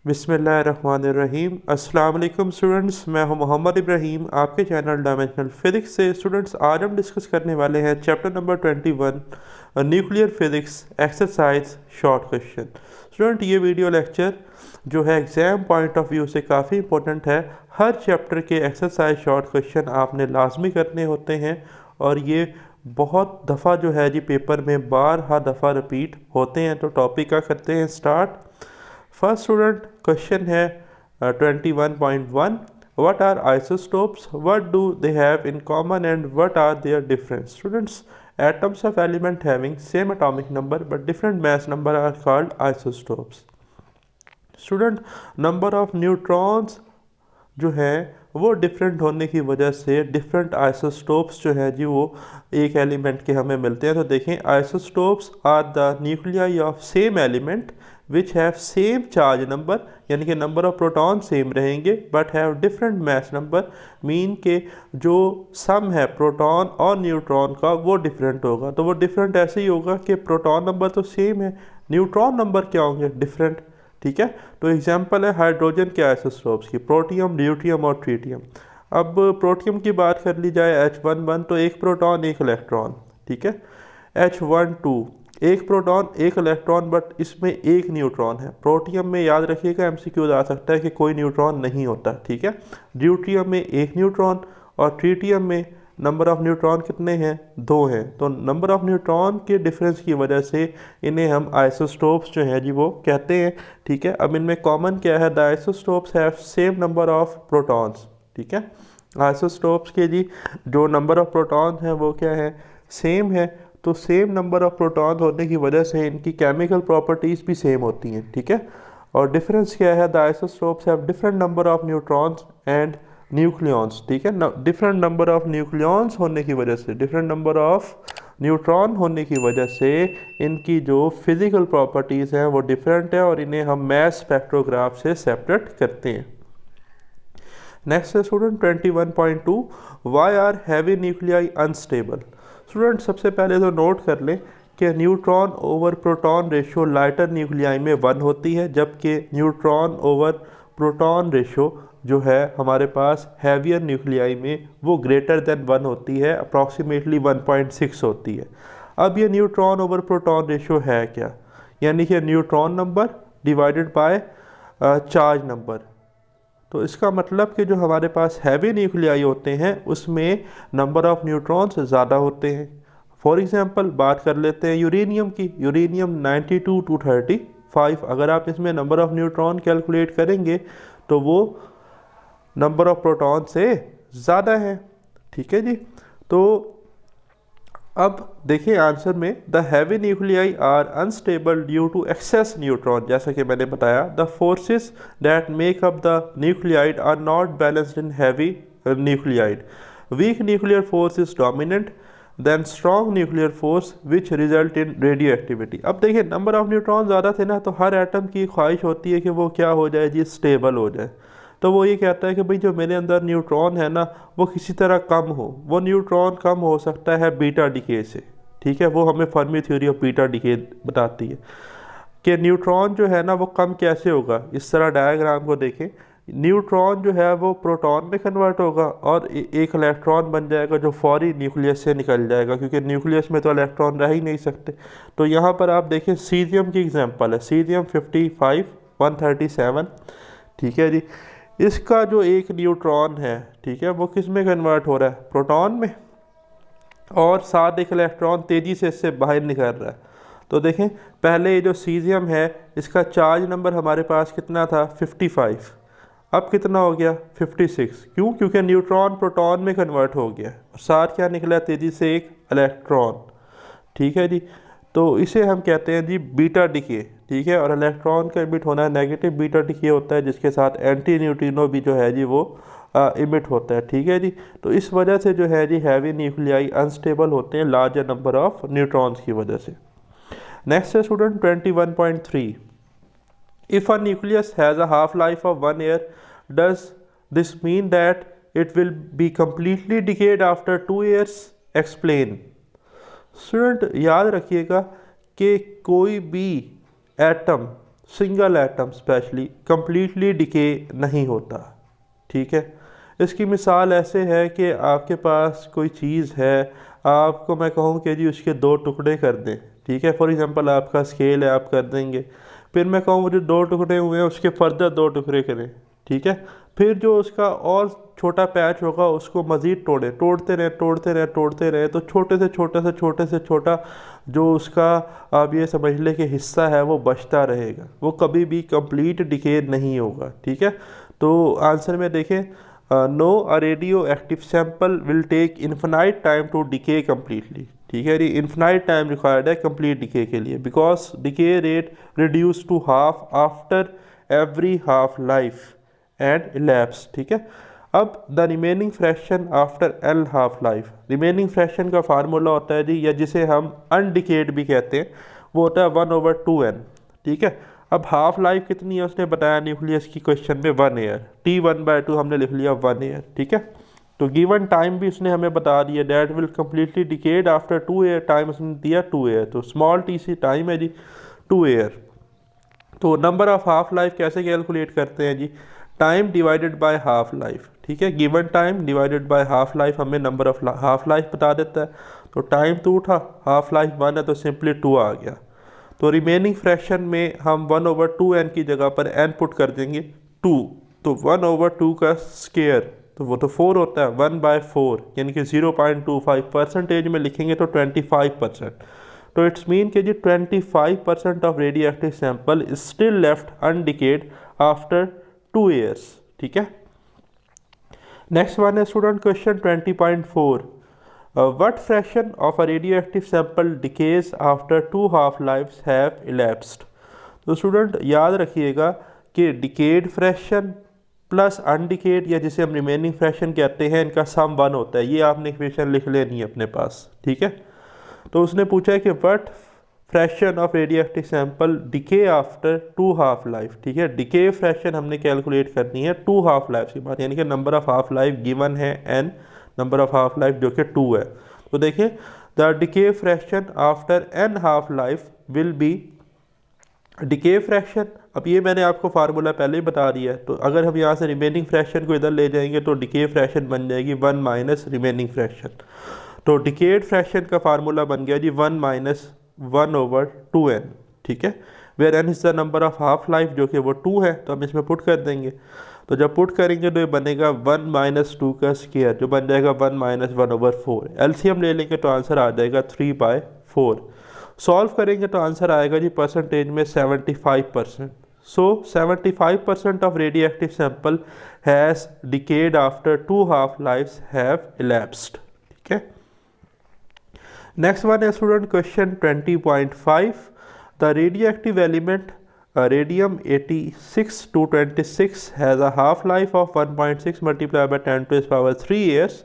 बिस्मिल्लाहिर्रहमानिर्रहीम। अस्सलाम वालेकुम स्टूडेंट्स, मैं हूं मोहम्मद इब्राहीम आपके चैनल डायमेंशनल फिज़िक्स से। स्टूडेंट्स, आज हम डिस्कस करने वाले हैं chapter number 21 nuclear physics exercise short question. Student, ये वीडियो लेक्चर जो है एग्ज़ाम पॉइंट ऑफ व्यू से काफ़ी इंपॉर्टेंट है। हर चैप्टर के एक्सरसाइज शॉर्ट क्वेश्चन आपने लाजमी करने होते हैं और ये बहुत दफ़ा जो है जी पेपर में बारहा दफ़ा रिपीट होते हैं। तो टॉपिक का करते हैं स्टार्ट। फर्स्ट स्टूडेंट क्वेश्चन है 21.1, what are isotopes, what do they have in common and what are their difference? Students, atoms of element having same atomic number but different mass number are called isotopes. Student, number of neutrons जो है वो different होने की वजह से different isotopes जो है जी वो एक एलिमेंट के हमें मिलते हैं। तो देखें, isotopes are the nuclei of same element which have same charge number, यानी कि नंबर ऑफ प्रोटॉन सेम रहेंगे but have different mass number, mean के जो सम है प्रोटॉन और न्यूट्रॉन का वो डिफरेंट होगा। तो वो डिफरेंट ऐसे ही होगा कि प्रोटॉन नंबर तो सेम है, न्यूट्रॉन नंबर क्या होंगे, डिफरेंट। ठीक है, तो एग्जांपल है हाइड्रोजन के आइसोटोप्स की, प्रोटियम, ड्यूटियम और ट्रीटियम। अब प्रोटियम की बात कर ली जाए H11, तो एक प्रोटॉन एक इलेक्ट्रॉन। ठीक है, H12 एक प्रोटॉन एक इलेक्ट्रॉन बट इसमें एक न्यूट्रॉन है। प्रोटियम में याद रखिएगा MCQ आ सकता है कि कोई न्यूट्रॉन नहीं होता। ठीक है, ड्यूटियम में एक न्यूट्रॉन और ट्रीटियम में नंबर ऑफ न्यूट्रॉन कितने हैं, 2 हैं। तो नंबर ऑफ न्यूट्रॉन के डिफरेंस की वजह से इन्हें हम आइसोटोप्स जो हैं जी वो कहते हैं। ठीक है, अब इनमें कॉमन क्या है, the isotopes have same number of protons. ठीक है, आइसोटोप्स के जी जो नंबर ऑफ प्रोटॉन हैं वो क्या है, सेम है। तो सेम नंबर ऑफ प्रोटॉन होने की वजह से इनकी केमिकल प्रॉपर्टीज़ भी सेम होती हैं। ठीक है, और डिफरेंस क्या है, the isotopes have different number of neutrons and nucleons. ठीक है, डिफरेंट नंबर ऑफ न्यूक्लियॉन्स होने की वजह से, डिफरेंट नंबर ऑफ न्यूट्रॉन होने की वजह से इनकी जो फिज़िकल प्रॉपर्टीज़ हैं वो डिफरेंट है और इन्हें हम मैस स्पेक्ट्रोग्राफ से सेपरेट करते हैं। नेक्स्ट है student 21.2, why are heavy nuclei unstable. Student, सबसे पहले तो नोट कर लें कि neutron over proton ratio lighter nuclei में 1 होती है, जबकि न्यूट्रॉन ओवर प्रोटॉन रेशो जो है हमारे पास हैवियर न्यूक्लियाई में वो ग्रेटर देन 1 होती है, अप्रॉक्सीमेटली 1.6 होती है। अब ये न्यूट्रॉन ओवर प्रोटॉन रेशो है क्या, यानी कि neutron number divided by charge number. तो इसका मतलब कि जो हमारे पास हैवी न्यूक्लियाई होते हैं उसमें नंबर ऑफ न्यूट्रॉन्स ज़्यादा होते हैं। फॉर एग्जांपल बात कर लेते हैं यूरेनियम की, यूरेनियम 92 to 35। अगर आप इसमें नंबर ऑफ न्यूट्रॉन कैलकुलेट करेंगे तो वो नंबर ऑफ प्रोटॉन से ज़्यादा है। ठीक है जी, तो अब देखिए आंसर में, the heavy nuclei are unstable due to excess neutron. जैसा कि मैंने बताया, the forces that make up the nuclide are not balanced in heavy nuclide. Weak nuclear force is dominant than strong nuclear force which result in radioactivity. अब देखिए, number of neutron ज़्यादा थे ना, तो हर एटम की ख्वाहिश होती है कि वो क्या हो जाए जी, स्टेबल हो जाए। तो वो ये कहता है कि भाई जो मेरे अंदर न्यूट्रॉन है ना वो किसी तरह कम हो। वो न्यूट्रॉन कम हो सकता है बीटा डिके से। ठीक है, वो हमें Fermi theory of beta decay बताती है कि न्यूट्रॉन जो है ना वो कम कैसे होगा। इस तरह डायग्राम को देखें, न्यूट्रॉन जो है वो प्रोटॉन में कन्वर्ट होगा और एक इलेक्ट्रॉन बन जाएगा जो फौरी न्यूक्लियस से निकल जाएगा, क्योंकि न्यूक्लियस में तो इलेक्ट्रॉन रह ही नहीं सकते। तो यहाँ पर आप देखें सीरियम की एग्जांपल है, सीरियम 55 137। ठीक है जी, इसका जो एक न्यूट्रॉन है, ठीक है, वो किस में कन्वर्ट हो रहा है, प्रोटॉन में, और साथ एक इलेक्ट्रॉन तेज़ी से इससे बाहर निकल रहा है। तो देखें, पहले ये जो सीजियम है इसका चार्ज नंबर हमारे पास कितना था, 55। अब कितना हो गया, 56। क्यों, क्योंकि न्यूट्रॉन प्रोटॉन में कन्वर्ट हो गया और साथ क्या निकला तेज़ी से, एक इलेक्ट्रॉन। ठीक है जी, तो इसे हम कहते हैं जी बीटा डिके। ठीक है, और इलेक्ट्रॉन का इमिट होना है नेगेटिव बीटा डिके होता है, जिसके साथ एंटी न्यूट्रिनो भी जो है जी वो इमिट होता है। ठीक है जी, तो इस वजह से जो है जी हैवी न्यूक्लियाई अनस्टेबल होते हैं लार्जर नंबर ऑफ न्यूट्रॉन्स की वजह से। नेक्स्ट है student 21.3, if a nucleus has a half life of 1 year, does this mean that it will be completely decade after 2 years, explain. Student, याद रखिएगा कि कोई भी atom single atom specially completely decay नहीं होता, ठीक है। इसकी मिसाल ऐसे है कि आपके पास कोई चीज़ है, आपको मैं कहूँ कि जी उसके दो टुकड़े कर दें, ठीक है। फॉर एग्जांपल आपका स्केल है, आप कर देंगे, फिर मैं कहूँ वो जो दो टुकड़े हुए हैं उसके फर्दर दो टुकड़े करें, ठीक है। फिर जो उसका और छोटा पैच होगा उसको मज़ीद तोड़ते रहे, तो छोटे से छोटा जो उसका आप ये समझ लें कि हिस्सा है वो बचता रहेगा, वो कभी भी कंप्लीट डिके नहीं होगा, ठीक है। तो आंसर में देखें, no, a radioactive sample will take infinite time to decay completely, ठीक है। इन्फिनाइट टाइम रिक्वायर्ड है कंप्लीट डिके के लिए, because decay rate reduce to half after every half life and elapse, ठीक है। अब the remaining fraction after L half life, remaining fraction का formula होता है जी, या जिसे हम अनडिकेड भी कहते हैं, वो होता है 1/2n, ठीक है। अब हाफ लाइफ कितनी है उसने बताया न्यूक्लियस की क्वेश्चन में 1 ईयर, T1/2 हमने लिख लिया 1 ईयर, ठीक है। तो गिवन टाइम भी उसने हमें बता दिया, that will completely decade after 2 year, time उसने दिया 2 ईयर, तो स्मॉल टी सी टाइम है जी 2 ईयर। तो नंबर ऑफ हाफ लाइफ कैसे कैलकुलेट करते हैं जी, time divided by half life, ठीक है। Given time divided by half life हमें नंबर ऑफ हाफ लाइफ बता देता है। तो टाइम 2 था, हाफ लाइफ 1 है, तो सिंपली 2 आ गया। तो रिमेनिंग फ्रैक्शन में हम 1/2n की जगह पर n पुट कर देंगे 2, तो 1/2 का स्केयर तो वो तो 4 होता है, 1/4 यानी कि 0.25 परसेंटेज में लिखेंगे तो 25%। तो इट्स मीन कि जी 25% of radioactive sample is still left undecayed after 2 years, ठीक है। नेक्स्ट वन है student question 20.4, what fraction of a radioactive sample decays after 2 half lives have elapsed। तो स्टूडेंट याद रखिएगा कि डिकेड फ्रैक्शन प्लस अनडिकेड, या जिसे हम रिमेनिंग फ्रैक्शन कहते हैं, इनका सम 1 होता है। ये आपने इक्वेशन लिख लेनी है अपने पास, ठीक है। तो उसने पूछा है कि what fraction of radioactive sample decay after 2 half life, ठीक है। डिके फ्रैक्शन हमने कैलकुलेट करनी है 2 हाफ लाइफ की बात, यानी कि number of half life given है n, number of half life जो कि 2 है। तो देखिए the decay fraction after n half life will be, decay fraction, अब ये मैंने आपको फार्मूला पहले ही बता दिया है। तो अगर हम यहाँ से रिमेनिंग फ्रैक्शन को इधर ले जाएंगे तो डिके फ्रैक्शन बन जाएगी 1 माइनस रिमेनिंग फ्रैक्शन। तो डिकेड फ्रैक्शन का फार्मूला बन गया जी 1 माइनस 1/2n, ठीक है। Where n is the number of half life जो कि वो 2 है, तो हम इसमें पुट कर देंगे। तो जब पुट करेंगे तो ये बनेगा 1 माइनस 2 का स्केयर, जो बन जाएगा 1 माइनस 1/4। एलसीएम ले लेंगे तो आंसर आ जाएगा 3/4। सॉल्व करेंगे तो आंसर आएगा जी परसेंटेज में 75%। So 75% of radioactive sample has decayed after 2 half lifes have elapsed, ठीक है। Next one is student question 20.5. The radioactive element radium 86-26 has a half-life of 1.6 multiplied by 10 to the power 3 years.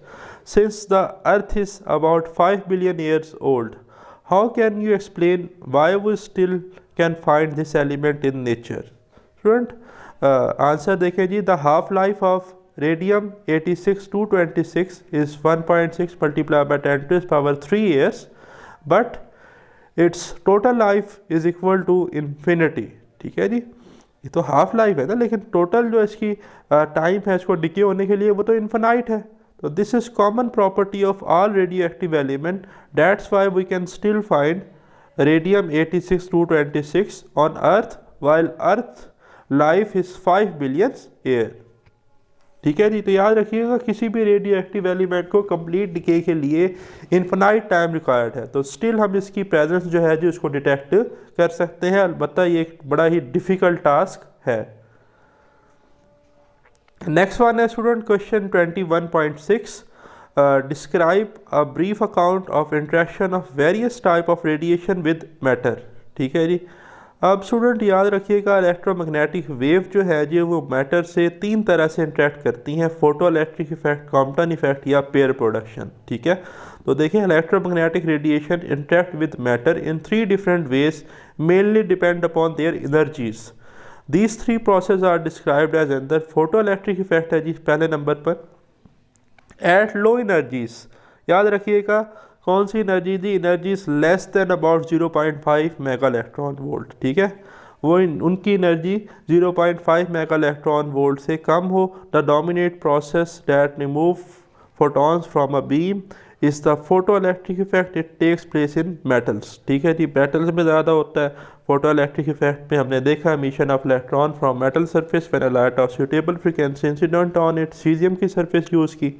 Since the Earth is about 5 billion years old, how can you explain why we still can find this element in nature? Student, answer देखें जी, the half-life of radium 86-26 is 1.6 multiplied by 10 to the power 3 years, but its total life is equal to infinity, ठीक है जी। ये तो half life है ना, लेकिन total जो इसकी टाइम है इसको डिके होने के लिए वो तो इन्फिनाइट है। तो this is common property of all radioactive element, that's why we can still find radium 86-26 on earth while earth life is 5 billion year, ठीक है जी। तो याद रखिएगा किसी भी रेडियो एक्टिव एलिमेंट को कंप्लीट डिके के लिए इन्फिनाइट टाइम रिक्वायर्ड है, तो स्टिल हम इसकी प्रेजेंस जो है जी उसको डिटेक्ट कर सकते हैं। अलबत्ता ये एक बड़ा ही डिफिकल्ट टास्क है। नेक्स्ट वन है student question 21.6, describe a brief account of interaction of various type of radiation with matter, ठीक है जी। अब स्टूडेंट याद रखिएगा इलेक्ट्रोमैग्नेटिक वेव जो है जी वो मैटर से 3 तरह से इंटरेक्ट करती हैं, photoelectric effect, Compton effect या पेयर प्रोडक्शन, ठीक है। तो देखिए electromagnetic radiation interact with matter in 3 different ways, mainly depend upon their energies. These 3 process are described as अंदर। फोटो इलेक्ट्रिक इफेक्ट है जी पहले नंबर पर, एट लो एनर्जीज, याद रखिएगा कौन सी एनर्जी दी, energy less than about 0.5 mega electron volt, ठीक है। वो उनकी एनर्जी 0.5 मेगा इलेक्ट्रॉन वोल्ट से कम हो। The dominate process that remove photons from a beam is the photoelectric effect, it takes place in metals. ठीक है जी, मेटल्स में ज़्यादा होता है। फोटो इलेक्ट्रिक इफेक्ट में हमने देखा emission of electron from metal surface when a light of suitable frequency incident on it, caesium की सरफेस यूज़ की।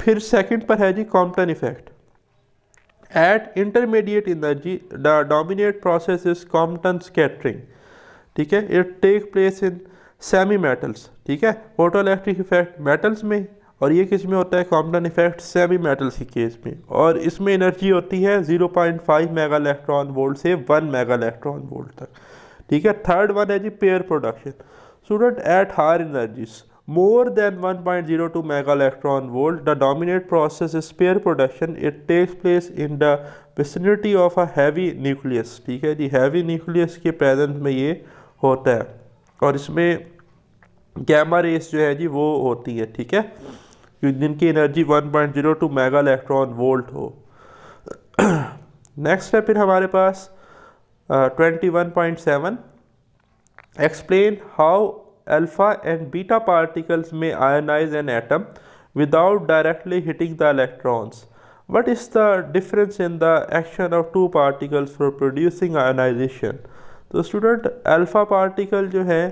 फिर सेकंड पर है जी Compton effect. At intermediate energy the dominate process is Compton scattering. ठीक है, it take place in semi metals. ठीक है, फोटो इलेक्ट्रिक इफेक्ट मेटल्स में और ये किस में होता है, कॉम्पटन इफेक्ट सेमी मेटल्स के केस में, और इसमें एनर्जी होती है 0.5 मेगा इलेक्ट्रॉन वोल्ट से 1 मेगा इलेक्ट्रॉन वोल्ट तक। ठीक है, थर्ड वन है जी pair production. Student at higher energies more than 1.02 mega electron volt, the dominant process is pair production. It takes place in the vicinity of a heavy nucleus. ठीक है जी, heavy nucleus के presence में ये होता है और इसमें गैमा रेस जो है जी वो होती है। ठीक है, जिनकी एनर्जी 1.02 मेगा इलेक्ट्रॉन वोल्ट हो। नेक्स्ट है फिर हमारे पास 21.7 explain how alpha and beta particles may ionize an atom without directly hitting the electrons. What is the difference in the action of two particles for producing ionization? तो student alpha particle जो है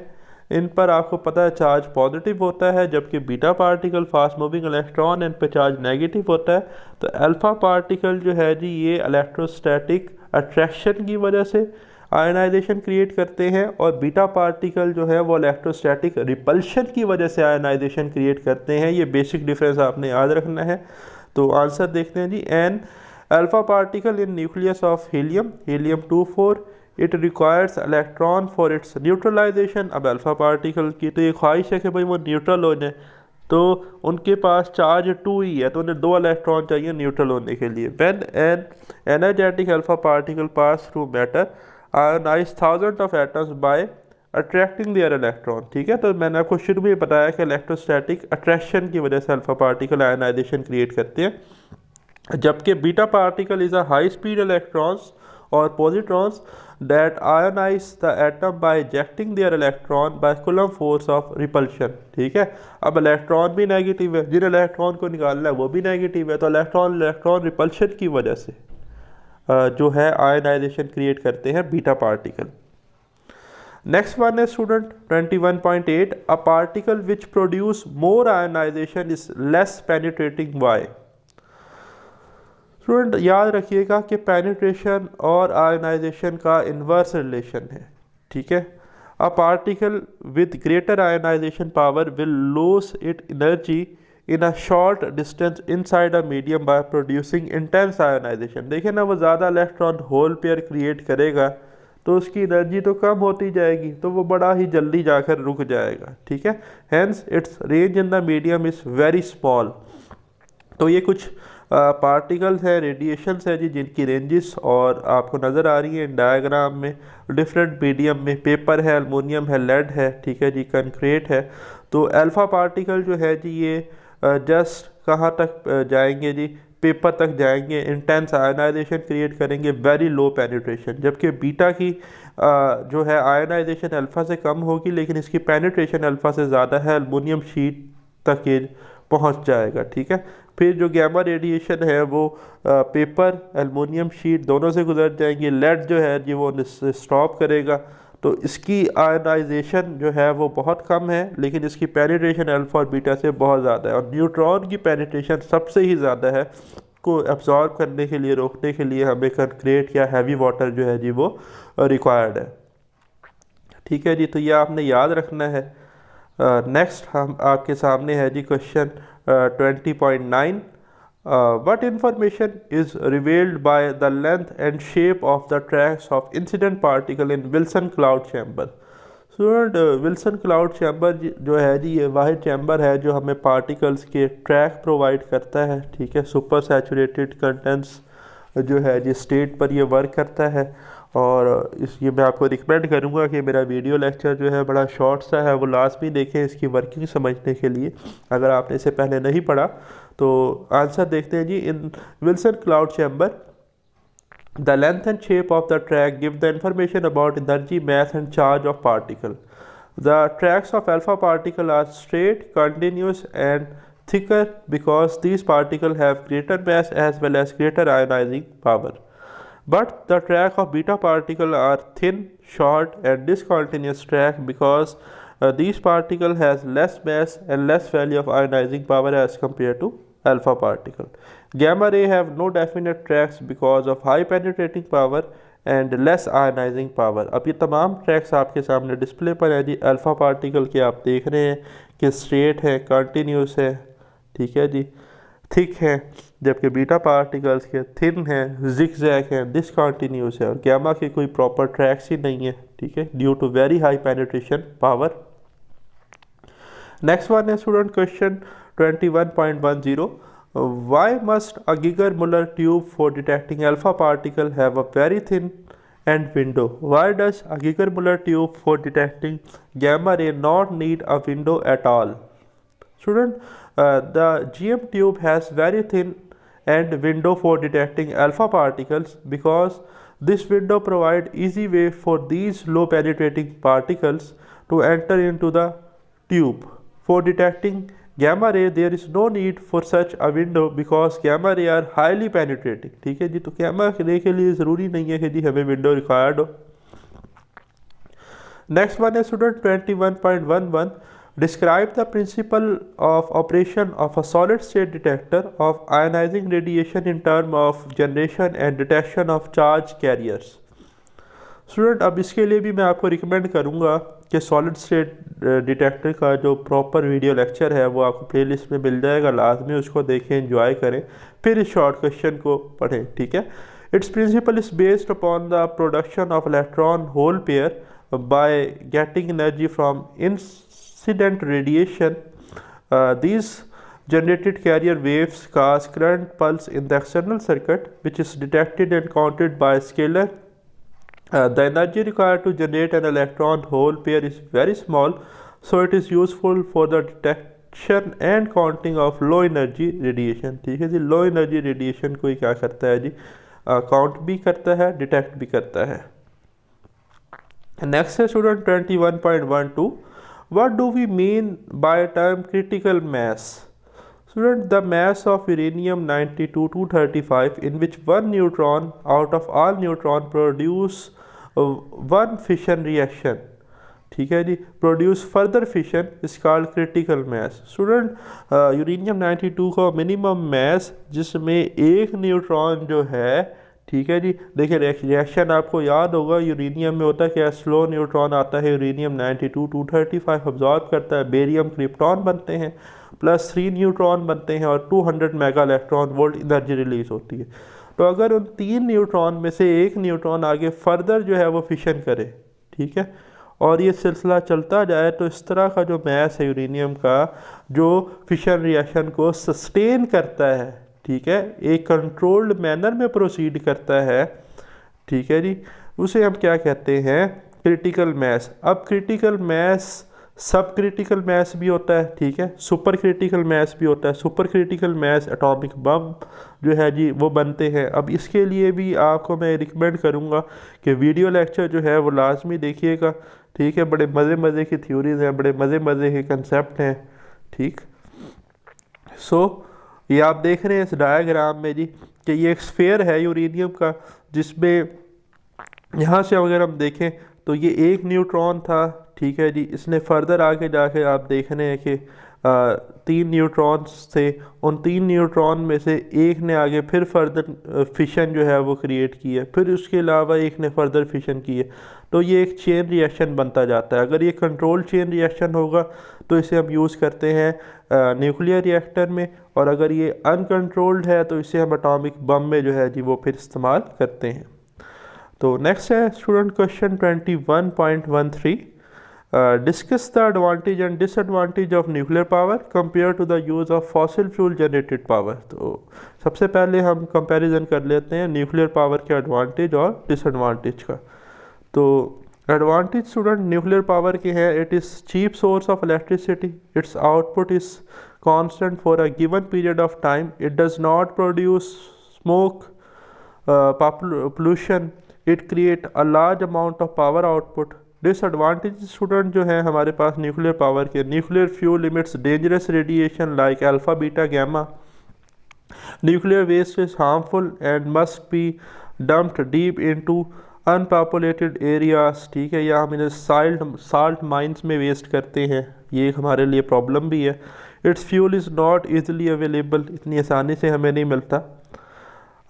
इन पर आपको पता है charge positive होता है, जबकि beta particle fast moving electron in पे चार्ज नेगेटिव होता है। तो अल्फ़ा पार्टिकल जो है जी ये इलेक्ट्रोस्टैटिक अट्रैक्शन की वजह से आयनाइजेशन क्रिएट करते हैं और बीटा पार्टिकल जो है वो इलेक्ट्रोस्टैटिक रिपल्शन की वजह से आयनाइजेशन क्रिएट करते हैं। ये बेसिक डिफरेंस आपने याद रखना है। तो आंसर देखते हैं जी, an alpha particle in nucleus of helium, helium 24, it requires electron for its neutralisation. अब अल्फा पार्टिकल की तो ये ख्वाहिश है कि भाई वो न्यूट्रल हो जाए, तो उनके पास चार्ज 2 ही है, तो उन्हें 2 इलेक्ट्रॉन चाहिए न्यूट्रल होने के लिए। When an energetic alpha particle pass through matter ionize thousand of atoms by attracting their electron. ठीक है, तो मैंने आपको शुरू में बताया कि इलेक्ट्रोस्टैटिक अट्रैक्शन की वजह से अल्फा पार्टिकल आयनाइजेशन क्रिएट करते हैं, जबकि beta particle is a high speed electrons और positrons that ionise the atom by ejecting their electron by Coulomb force of repulsion. ठीक है, अब इलेक्ट्रॉन भी नेगेटिव है, जिन इलेक्ट्रॉन को निकालना है वो भी नेगेटिव है, तो इलेक्ट्रॉन रिपल्शन की वजह से जो है आयनाइजेशन क्रिएट करते हैं बीटा पार्टिकल। नेक्स्ट वन है student 21.8 a particle which produce more ionization is less penetrating why. Student याद रखिएगा कि पेनिट्रेशन और आयनाइजेशन का इन्वर्स रिलेशन है। ठीक है, a particle with greater ionization power will lose it energy in a short distance inside a medium by producing intense ionization. देखिए ना, वो ज़्यादा इलेक्ट्रॉन होल पेयर क्रिएट करेगा तो उसकी एनर्जी तो कम होती जाएगी, तो वो बड़ा ही जल्दी जाकर रुक जाएगा। ठीक है, hence its range in the medium is very small. तो ये कुछ पार्टिकल्स है, रेडिएशंस है जी, जिनकी रेंजेस और आपको नज़र आ रही है डायग्राम में। डिफरेंट मीडियम में पेपर है, एलुमिनियम है, लेड है, ठीक है जी, कंक्रीट है। तो अल्फ़ा पार्टिकल जो है जी ये जस्ट कहाँ तक जाएंगे जी, पेपर तक जाएंगे, इंटेंस आयनाइजेशन क्रिएट करेंगे, वेरी लो पेनिट्रेशन। जबकि बीटा की जो है आयनाइजेशन अल्फ़ा से कम होगी, लेकिन इसकी पेनिट्रेशन अल्फ़ा से ज़्यादा है, एलुमिनियम शीट तक ये पहुंच जाएगा। ठीक है, फिर जो गैमा रेडिएशन है वो पेपर एलुमिनियम शीट दोनों से गुजर जाएंगे। लेड जो है जी वो स्टॉप करेगा, तो इसकी आयनाइजेशन जो है वो बहुत कम है, लेकिन इसकी पेनिट्रेशन अल्फ़ा और बीटा से बहुत ज़्यादा है। और न्यूट्रॉन की पेनिट्रेशन सबसे ही ज़्यादा है, को एब्जॉर्ब करने के लिए, रोकने के लिए हमें कंक्रीट या हैवी वाटर जो है जी वो रिक्वायर्ड है। ठीक है जी, तो ये आपने याद रखना है। नेक्स्ट हम आपके सामने है जी question 20.9 what information is revealed by the length and shape of the tracks of incident particle in Wilson cloud chamber। Student Wilson cloud chamber जो है जी ये वाहिद चैम्बर है जो हमें पार्टिकल्स के ट्रैक प्रोवाइड करता है। ठीक है, सुपर सैचुरेटेड कंटेंट्स जो है जी स्टेट पर ये वर्क करता है। और ये मैं आपको रिकमेंड करूँगा कि मेरा वीडियो लेक्चर जो है बड़ा शॉर्ट सा है, वो लाजमी देखें इसकी वर्किंग समझने के लिए, अगर आपने इसे पहले नहीं पढ़ा। तो आंसर देखते हैं जी, in Wilson cloud chamber The length and shape of the track give the information about energy, mass and charge of particle. The tracks of alpha particle are straight, continuous and thicker because these particles have greater mass as well as greater ionizing power. But the track of beta particle are thin, short and discontinuous track because these particle has less mass and less value of ionizing power as compared to alpha particle. Gamma ray have no definite tracks because of high penetrating power and less ionising power. अब ये तमाम tracks आपके सामने display पर है जी। Alpha particle के आप देख रहे हैं कि स्ट्रेट है, कंटिन्यूस है, ठीक है जी, थिक है, जबकि बीटा पार्टिकल्स के थिन है, जिगजैग है, डिसकंटिन्यूस है और गैमा के कोई प्रॉपर ट्रैक्स ही नहीं है, ठीक है, due to very high penetration power. Next one है student question 21.10। Why must a Geiger-Müller tube for detecting alpha particle have a very thin end window? Why does a Geiger-Müller tube for detecting gamma ray not need a window at all? Student, the GM tube has very thin end window for detecting alpha particles because this window provides easy way for these low penetrating particles to enter into the tube. For detecting gamma ray there is no need for such a window because gamma ray are highly penetrating, ठीक है जी। तो gamma ray के लिए ज़रूरी नहीं है कि जी हमें विंडो रिक्वायर्ड हो। नेक्स्ट वन है student 21.11। Describe the principle of operation of a solid state detector of ionising radiation in term of generation and detection of charge carriers. Student, अब इसके लिए भी मैं आपको रिकमेंड करूँगा कि सॉलिड स्टेट डिटेक्टर का जो प्रॉपर वीडियो लेक्चर है वो आपको प्लेलिस्ट में मिल जाएगा, लाजमी उसको देखें, एंजॉय करें, फिर इस शॉर्ट क्वेश्चन को पढ़ें, ठीक है। Its principle is based upon the production of electron hole pair by getting energy from incident radiation. These generated carrier waves cause current pulse in the external circuit which is detected and counted by scalar. The energy required to generate an electron hole pair is very small, so it is useful for the detection and counting of low energy radiation, ठीक है जी। Low energy radiation को ही क्या करता है जी, count भी करता है, detect भी करता है। नेक्स्ट है student 21.12। What do we mean by term critical mass? Student, the mass of uranium 92-235 in which one neutron out of all neutron produce one fission reaction, ठीक है जी, produce further fission is called critical mass. Student, uranium 92 का minimum mess जिसमें एक neutron जो है, ठीक है जी, देखिए रिएक्शन आपको याद होगा यूरेनियम में होता है क्या, स्लो न्यूट्रॉन आता है, यूरेनियम 92-235 अब्जॉर्ब करता है, बेरियम क्रिप्टॉन बनते हैं, प्लस 3 न्यूट्रॉन बनते हैं और 200 mega electron volt energy release होती है। तो अगर उन 3 न्यूट्रॉन में से एक न्यूट्रॉन आगे फर्दर जो है वो फिशन करे, ठीक है, और ये सिलसिला चलता जाए, तो इस तरह का जो मैस है यूरेनियम का जो फिशन रिएक्शन को सस्टेन करता है, ठीक है, एक कंट्रोल्ड मैनर में प्रोसीड करता है, ठीक है जी, उसे हम क्या कहते हैं, क्रिटिकल मैस। अब क्रिटिकल मैस सब क्रिटिकल मैस भी होता है, ठीक है, सुपर क्रिटिकल मैस भी होता है। Super critical mess atomic bomb जो है जी वो बनते हैं। अब इसके लिए भी आपको मैं रिकमेंड करूँगा कि वीडियो लेक्चर जो है वो लाजमी देखिएगा, ठीक है, बड़े मज़े की थ्योरीज हैं, बड़े मज़े के कंसेप्ट हैं, ठीक। सो ये आप देख रहे हैं इस डायग्राम में जी कि ये एक स्फेयर है यूरेनियम का, जिसमें यहाँ से अगर हम देखें तो ये एक न्यूट्रॉन था, ठीक है जी, इसने फर्दर आगे जाके आप देख रहे हैं कि 3 न्यूट्रॉन्स थे, उन 3 न्यूट्रॉन में से एक ने आगे फिर फर्दर फिशन जो है वो क्रिएट की है, फिर उसके अलावा एक ने फर्दर फिशन की है, तो ये एक चेन रिएक्शन बनता जाता है। अगर ये कंट्रोल चेन रिएक्शन होगा तो इसे हम यूज़ करते हैं न्यूक्लियर रिएक्टर में, और अगर ये अनकंट्रोल्ड है तो इसे हम एटॉमिक बम में जो है जी वो फिर इस्तेमाल करते हैं। तो नेक्स्ट है student question 21.13। Discuss the advantage and disadvantage of nuclear power compare to the use of fossil fuel generated power. तो सबसे पहले हम कंपैरिजन कर लेते हैं न्यूक्लियर पावर के एडवांटेज और डिसएडवांटेज का। तो एडवांटेज स्टूडेंट न्यूक्लियर पावर के हैं, it is cheap source of electricity, its output is constant for a given period of time, it does not produce smoke, pollution, it create a large amount of power output. Disadvantage student जो है हमारे पास nuclear power के, nuclear fuel limits dangerous radiation like alpha beta gamma. Nuclear waste is harmful and must be dumped deep into unpopulated areas. ठीक है, या हम इन्हें साल्ट माइंस में वेस्ट करते हैं, ये हमारे लिए प्रॉब्लम भी है. Its fuel is not easily available, इतनी आसानी से हमें नहीं मिलता.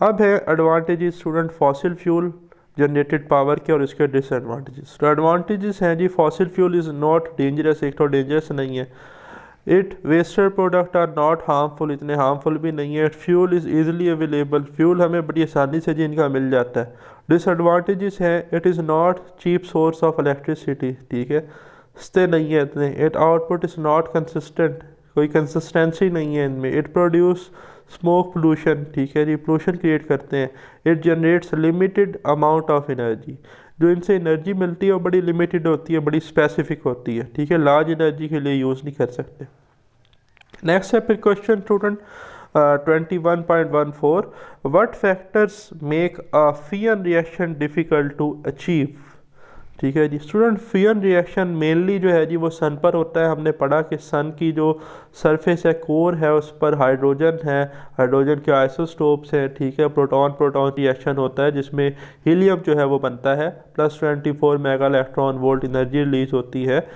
अब है advantages student fossil fuel generated power के और इसके डिसएडवांटेजेस. तो एडवांटेजेस हैं जी, fossil fuel is not dangerous, एक तो डेंजरस नहीं है. It wasted product are not harmful, इतने हार्मफुल भी नहीं है. Fuel is easily available, fuel हमें बड़ी आसानी से जिनका मिल जाता है. डिसएडवांटेजेस हैं, it is not cheap source of electricity. ठीक है, सस्ते नहीं है इतने. It output is not consistent, कोई कंसिस्टेंसी नहीं है इनमें. It produce smoke pollution. ठीक है जी, पोल्यूशन क्रिएट करते हैं. It generates limited amount of energy, जो इनसे एनर्जी मिलती है वो बड़ी लिमिटेड होती है, बड़ी स्पेसिफिक होती है. ठीक है, लार्ज एनर्जी के लिए यूज़ नहीं कर सकते. नेक्स्ट है फिर question student 21.14, what factors make a fusion reaction difficult to achieve. ठीक है जी स्टूडेंट, फियन रिएक्शन मेनली जो है जी वो सन पर होता है. हमने पढ़ा कि सन की जो सरफेस है, कोर है, उस पर हाइड्रोजन है, हाइड्रोजन के आइसोटोप्स हैं. ठीक है, प्रोटॉन प्रोटॉन रिएक्शन होता है जिसमें हीलियम जो है वो बनता है, +24 mega electron volt energy release होती है.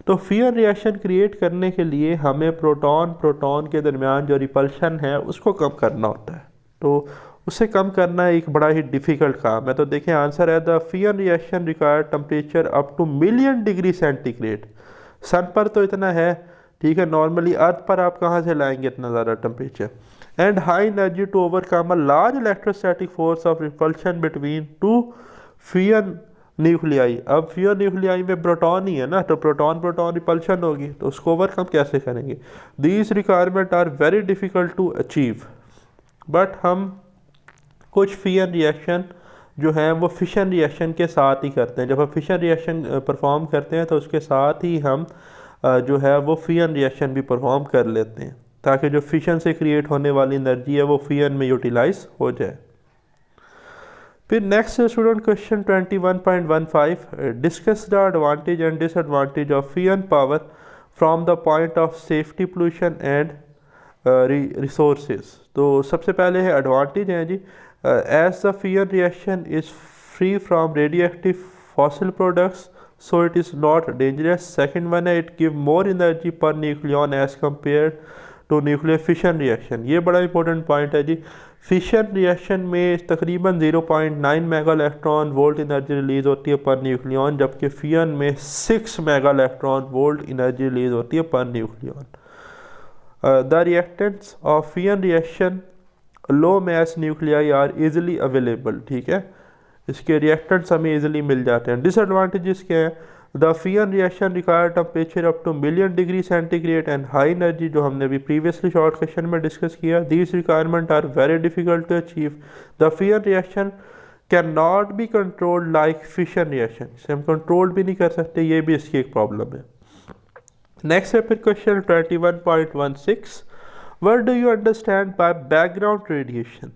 तो फियन रिएक्शन क्रिएट करने के लिए हमें प्रोटॉन प्रोटॉन के दरमियान जो रिपल्शन है उसको कम करना होता है. तो उसे कम करना एक बड़ा ही डिफ़िकल्ट काम है. तो देखें आंसर है the fusion reaction require temperature up to million degree centigrade. Sun पर तो इतना है, ठीक है, नॉर्मली अर्थ पर आप कहाँ से लाएंगे इतना ज़्यादा temperature. And high energy to overcome a large electrostatic force of repulsion between two fusion nuclei. अब फियन न्यूक्लियाई में प्रोटॉन ही है ना, तो प्रोटॉन प्रोटॉन रिपल्शन होगी, तो उसको ओवरकम कैसे करेंगे. These requirement are very difficult to achieve. But हम कुछ फियन रिएक्शन जो है वो फिशन रिएक्शन के साथ ही करते हैं. जब हम फिशन रिएक्शन परफॉर्म करते हैं तो उसके साथ ही हम जो है वो फियन रिएक्शन भी परफॉर्म कर लेते हैं, ताकि जो फिशन से क्रिएट होने वाली एनर्जी है वो फियन में यूटिलाइज हो जाए. फिर next student question 21.15, discuss the advantage and disadvantage of fusion power from the point of safety pollution and resources. तो सबसे पहले है एडवांटेज है जी, as the fusion reaction is free from radioactive fossil products, so it is not dangerous. Second one है, it give more energy per nucleon as compared to nuclear fission reaction. ये बड़ा important point है जी. Fission reaction में तकरीबन 0.9 mega electron volt energy release होती है per nucleon, जबकि fusion में 6 mega electron volt energy release होती है per nucleon. The reactants of fusion reaction low mass nuclei are easily available. ठीक है, इसके रिएक्टेंट्स हमें इजीली मिल जाते हैं. डिसएडवांटेजेस क्या हैं, the fusion reaction require temperature up to million degree centigrade and high energy, जो हमने भी प्रीवियसली शॉर्ट क्वेश्चन में डिस्कस किया. These requirement are very difficult to achieve. The fusion reaction can not be controlled like fission reaction, इसे हम control भी नहीं कर सकते, ये भी इसकी एक प्रॉब्लम है. नेक्स्ट है फिर question 21.16, what do you understand by background radiation?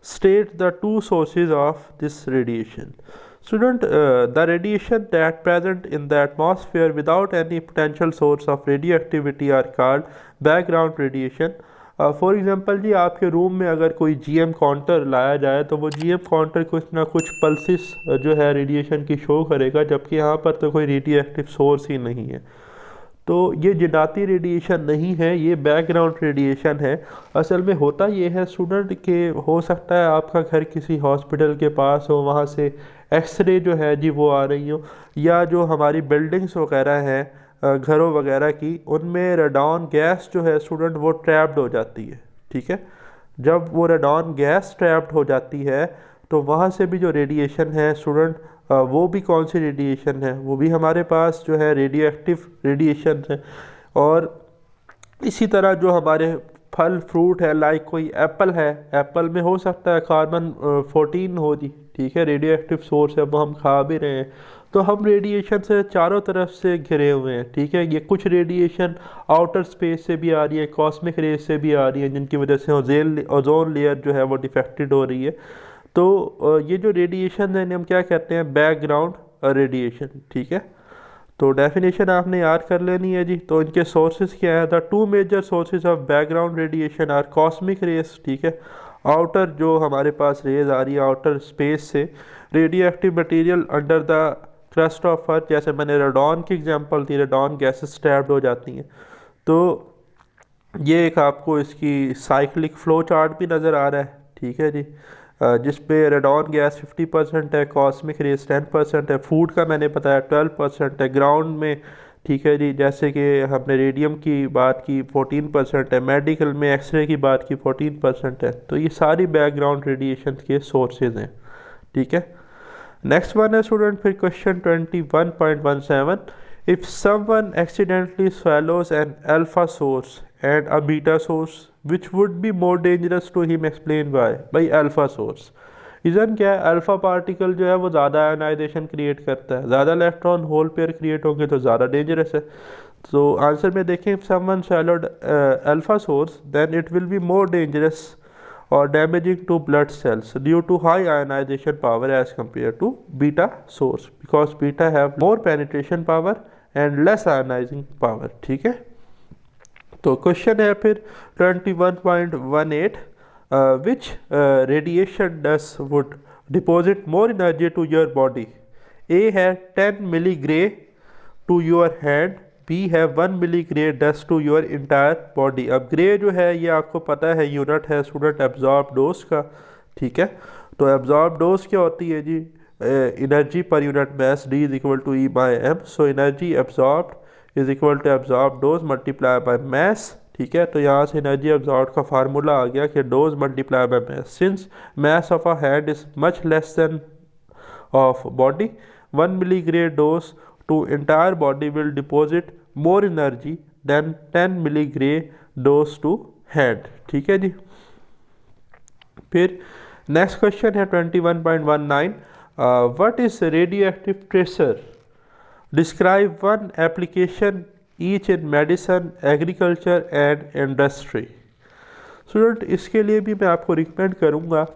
State the two sources of this radiation. Student, the radiation that present in the atmosphere without any potential source of radioactivity are called background radiation. For example जी, आपके room में अगर कोई GM counter लाया जाए तो वो GM counter कुछ ना कुछ पल्सिस जो है रेडिएशन की शो करेगा, जबकि यहाँ पर तो कोई रेडियोएक्टिव सोर्स ही नहीं है. तो ये जिनाती रेडिएशन नहीं है, ये बैकग्राउंड रेडिएशन है. असल में होता ये है स्टूडेंट कि हो सकता है आपका घर किसी हॉस्पिटल के पास हो, वहाँ से एक्सरे जो है जी वो आ रही हो, या जो हमारी बिल्डिंग्स वगैरह हैं घरों वगैरह की, उनमें रेडॉन गैस जो है स्टूडेंट वो ट्रैप्ड हो जाती है. ठीक है, जब वो रेडॉन गैस ट्रैप्ड हो जाती है तो वहाँ से भी जो रेडिएशन है स्टूडेंट, वो भी कौन सी रेडिएशन है, वो भी हमारे पास जो है रेडियोएक्टिव रेडिएशन है. और इसी तरह जो हमारे फल फ्रूट है, लाइक कोई एप्पल है, एप्पल में हो सकता है कार्बन 14 हो जी. ठीक है, रेडियोएक्टिव सोर्स है, वो हम खा भी रहे हैं. तो हम रेडिएशन से चारों तरफ से घिरे हुए हैं. ठीक है, ये कुछ रेडिएशन आउटर स्पेस से भी आ रही है, कॉस्मिक रेज से भी आ रही है, जिनकी वजह से ओजोन लेयर जो है वो डिफेक्टेड हो रही है. तो ये जो रेडिएशन है इन्हें हम क्या कहते हैं, बैकग्राउंड रेडिएशन, ठीक है। तो डेफिनेशन आपने याद कर लेनी है जी। तो इनके सोर्सेज क्या है, the two major sources of background radiation are cosmic rays, ठीक है, आउटर जो हमारे पास रेज आ रही है आउटर स्पेस से, radio active material under the crust of earth, जैसे मैंने रेडॉन की एग्जांपल दी, रेडॉन गैसेस ट्रैप्ड हो जाती हैं। तो ये एक आपको इसकी साइक्लिक फ्लो चार्ट भी नज़र आ रहा है, ठीक है जी, जिस पे रेडॉन गैस 50% है, कॉस्मिक रेस 10% है, फूड का मैंने बताया 12% है, ग्राउंड में, ठीक है जी, जैसे कि हमने रेडियम की बात की 14% है, मेडिकल में एक्सरे की बात की 14% है। तो ये सारी बैकग्राउंड रेडिएशन के सोर्सेज हैं, ठीक है। नेक्स्ट वन है स्टूडेंट फिर question 21.17, if someone accidentally swallows an alpha source and a beta source which would be more dangerous to him, explain why। भाई अल्फा सोर्स रीज़न क्या है, अल्फा पार्टिकल जो है वो ज़्यादा आयनाइजेशन क्रिएट करता है, ज़्यादा इलेक्ट्रॉन होल पेयर क्रिएट होंगे तो ज़्यादा डेंजरस है। तो आंसर में देखें, if someone swallowed alpha source then it will be more dangerous or damaging to blood cells due to high ionization power as compared to beta source, because beta have more penetration power and less ionizing power, ठीक है। तो question है फिर 21.18, which radiation does would deposit more energy to your body? A है 10 milligray to your hand, B है 1 milligray dose to your entire body. अब gray जो है ये आपको पता है यूनिट है स्टूडेंट एब्जॉर्ब डोज का, ठीक है। तो एब्जॉर्ब डोज क्या होती है जी, energy per unit mass D is equal to E by M. So energy absorb is equal to absorb dose multiply by mass, ठीक है। तो यहाँ से एनर्जी एब्जॉर्ब का फार्मूला आ गया कि dose multiply by mass, since mass of a hand is much less than of body, 1 milligray dose to entire body will deposit more energy than 10 milligray dose to head, ठीक है जी। फिर next question है 21.19, what is radioactive tracer, describe one application each in medicine, agriculture and industry. Student इसके लिए भी मैं आपको recommend करूँगा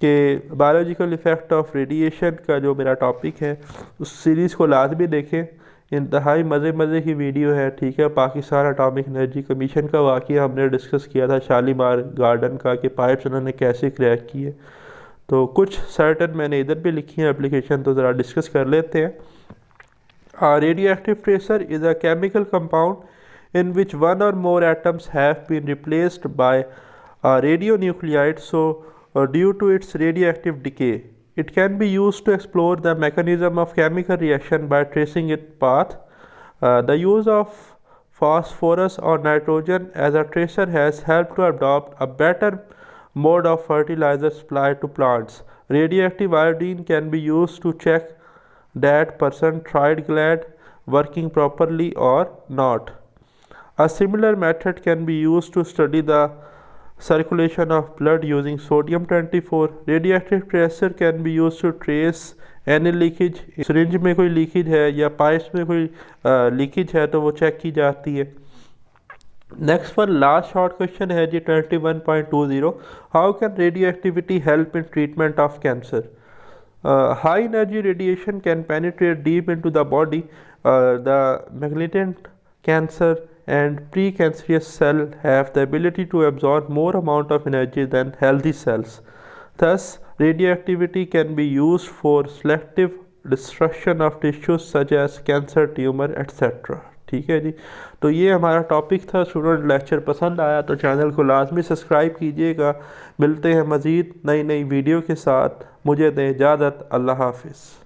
कि बायोलॉजिकल इफ़ेक्ट ऑफ रेडिएशन का जो मेरा टॉपिक है उस सीरीज़ को लाजमी देखें, इंतहाई मज़े की वीडियो है, ठीक है। पाकिस्तान एटॉमिक एनर्जी कमीशन का वाक़या हमने डिस्कस किया था, शालीमार गार्डन का, कि पाइप्स उन्होंने कैसे क्रैक किए। तो कुछ सर्टन मैंने इधर भी लिखी है एप्लीकेशन, तो ज़रा डिस्कस कर लेते हैं। Radioactive tracer is a chemical compound in which one or more atoms have been replaced by radionuclide, so due to its radioactive decay. It can be used to explore the mechanism of chemical reaction by tracing its path. The use of phosphorus or nitrogen as a tracer has helped to adopt a better mode of fertilizer supply to plants. Radioactive iodine can be used to check that person tried glad working properly or not. A similar method can be used to study the circulation of blood using sodium-24. Radioactive tracer can be used to trace any leakage. syringe में कोई leakage है या pipes में कोई leakage है तो वो check की जाती है। नेक्स्ट पर लास्ट शॉर्ट क्वेश्चन है जी 21.20, how can radio activity help in treatment of cancer. High energy radiation can penetrate deep into the body, the malignant cancer and precancerous cell have the ability to absorb more amount of energy than healthy cells. Thus, radioactivity can be used for selective destruction of tissues such as cancer, tumor, etc. ठीक है जी। तो ये हमारा topic था student. Lecture पसंद आया तो चैनल को लाजमी सब्सक्राइब कीजिएगा। मिलते हैं मज़ीद नई वीडियो के साथ। मुझे दें इजाज़त। अल्लाह हाफिज़।